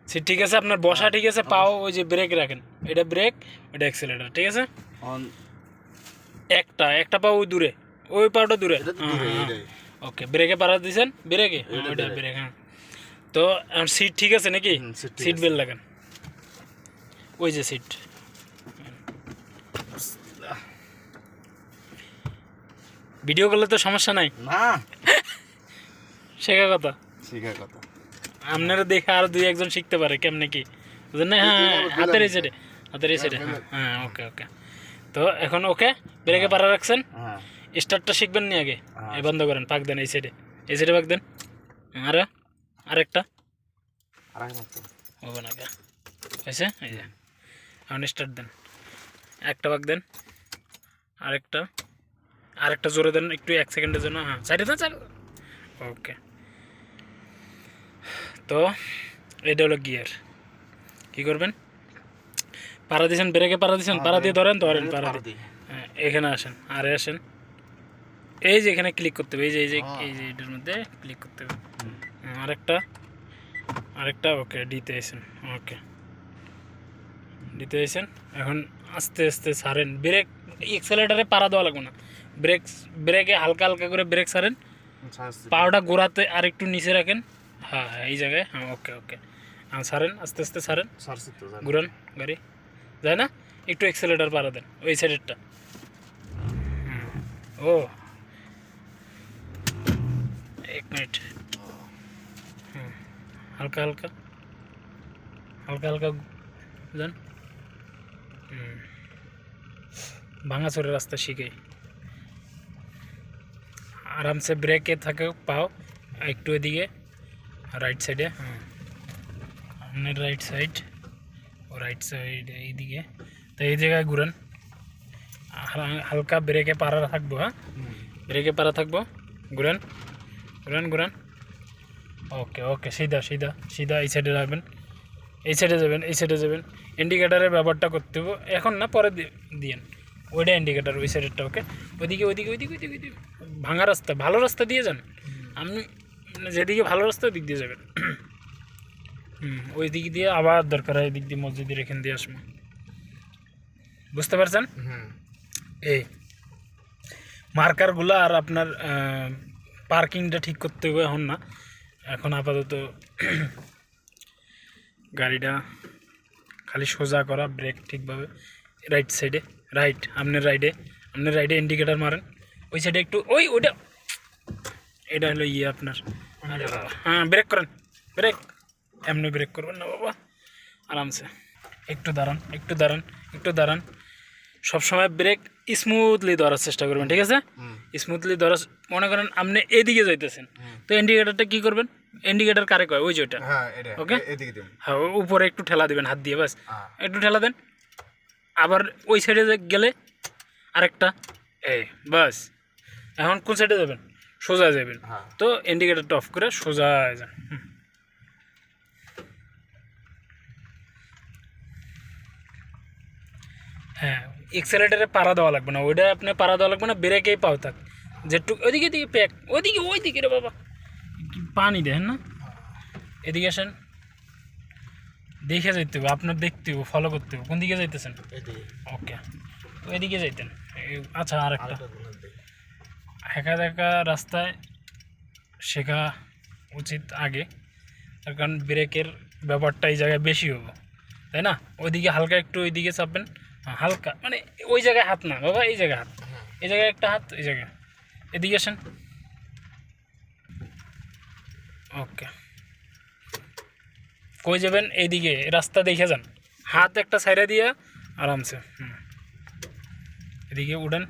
Seat ঠিক আছে, আপনার বসা ঠিক আছে, পাও ওই যে ব্রেক রাখেন, এটা ব্রেক ওইটা অ্যাক্সেলেটার, ঠিক আছে। একটা পাও ওই দূরে, ওই পাওটা দূরে। ওকে, ব্রেকে পাড়া দিয়েছেন, ব্রেকে ওইটা ব্রেক। হ্যাঁ, তো সিট ঠিক আছে নাকি? সিট বেল্ট লাগান, ওই যে সিট। ভিডিও করলে তো সমস্যা নাই না, শেখা কথা। কথা আপনারা দেখে আরো দুই একজন শিখতে পারে কেমনে কি, বুঝলেন না? হ্যাঁ, হাতের এই সাইডে, হাতের এই সাইডে। হ্যাঁ, ওকে ওকে। তো এখন ওকে, ব্রেকে পাড়া রাখছেন, স্টার্টটা শিখবেন নি আগে। এই বন্ধ করেন, পাক দেন এই সাইডে, এই সাইডে পাক দেন। আরেকটা হবে না কে হয়েছে, এই যে এখন স্টার্ট দেন, একটা পাক দেন, আরেকটা জোরে দেন একটু, 1 সেকেন্ডের জন্য। হ্যাঁ, সাইডে দেন, সাইডে। ওকে, তো এটা হলো গিয়ার। কী করবেন? পাড়া দিয়েছেন, ব্রেকে পাড়া দিয়েছেন, পাড়া দিয়ে ধরেন পাড়া দিয়ে। হ্যাঁ, এখানে আসেন, আসেন, এই যে এখানে ক্লিক করতে হবে, এই যে এটার মধ্যে ক্লিক করতে হবে। আরেকটা ওকে, ডিতে আসেন, ওকে ডিতে আসেন। এখন আস্তে আস্তে ছাড়েন ব্রেক, এক্সেলেটারে পাড়া দেওয়া লাগবে না, ব্রেকে হালকা হালকা করে ব্রেক ছাড়েন, পাওয়াটা গোড়াতে আর একটু নিচে রাখেন। হ্যাঁ, এই জায়গায়। হ্যাঁ, ওকে ওকে, হ্যাঁ ছাড়েন, আস্তে আস্তে ছাড়েন, ঘুরান গাড়ি, যায় না? একটু এক্সেলেটার পাড়া দেন ওই সাইডেরটা। ও 1 মিনিট। হালকা হালকা যান। ভাঙাচোরের রাস্তা শিখে আরামসে ব্রেকে থাকে, পাও একটু এদিকে রাইট সাইডে। হ্যাঁ, আপনার রাইট সাইড এইদিকে। তো এই জায়গায় ঘুরেন, হালকা ব্রেকে পাড়া থাকবো। হ্যাঁ, ব্রেকে পাড়া থাকবো, ঘুরেন। ওকে ওকে, সিধা এই সাইডে রাখবেন, এই সাইডে যাবেন। ইন্ডিকেটারের ব্যাপারটা করতে হবে এখন না, পরে দিয়েন ওইটা ইন্ডিকেটার, ওই সাইডেরটা। ওকে, ওইদিকে ভাঙা রাস্তা, ভালো রাস্তা দিয়ে যান। আপনি যেদিকে ভালো রাস্তা ওই দিক দিয়ে যাবেন। ওই দিক দিয়ে আবার দরকার হয়, এদিক দিয়ে মসজিদের এখান দিয়ে আসবো, বুঝতে পারছেন? এই মার্কারগুলো আর আপনার পার্কিংটা ঠিক করতে হবে এখন না, এখন আপাতত গাড়িটা খালি সোজা করা, ব্রেক ঠিকভাবে, রাইট সাইডে, আপনার রাইডে ইন্ডিকেটার মারেন, ওই সাইডে একটু, ওইটা এটা হলো আপনার। হ্যাঁ, ব্রেক করেন, এমনি ব্রেক করবেন না বাবা, আরামসে। একটু দাঁড়ান। সবসময় ব্রেক স্মুথলি ধরার চেষ্টা করবেন, ঠিক আছে? স্মুথলি ধরার, মনে করেন আপনি এদিকে যাইতেছেন, তো ইন্ডিকেটারটা কী করবেন? ইন্ডিকেটার কারে কয়? ওই যেটা। ওকে, হ্যাঁ, উপরে একটু ঠেলা দিবেন হাত দিয়ে, বাস একটু ঠেলা দেন। আবার ওই সাইডে গেলে আরেকটা, বাস। এখন কোন সাইডে যাবেন? সোজা যাবেন, তো ইন্ডিকেটারটা অফ করে সোজা যান। হ্যাঁ, এক্সেলেটারে পাড়া দেওয়া লাগবে না, ওইটা আপনি পাড়া দেওয়া লাগবে না, ব্রেকেই পাও থাক যেটুক। ওইদিকে প্যাক, ওইদিকে রে বাবা, পানি দেখেন না? এদিকে আসেন, দেখে যাইতে হবে আপনার, দেখতে হবে, ফলো করতে হবে কোন দিকে যাইতেছেন। ওকে, ওইদিকে যাইতেন। আচ্ছা, আরেকটা দেখা রাস্তায় শেখা উচিত আগে, তার কারণ ব্রেকের ব্যাপারটা এই জায়গায় বেশি হবে, তাই না? ওইদিকে হালকা একটু ওইদিকে চাপবেন, হালকা, মানে ওই জায়গায় হাত না বাবা, এই জায়গায় হাত, এই জায়গায় একটা হাত, এই জায়গায়। এদিকে আসেন, ওকে। কই যাবেন? এইদিকে রাস্তা দেখে যান, হাত একটা সাইডে দিয়ে আরামসে। এদিকে উঠেন,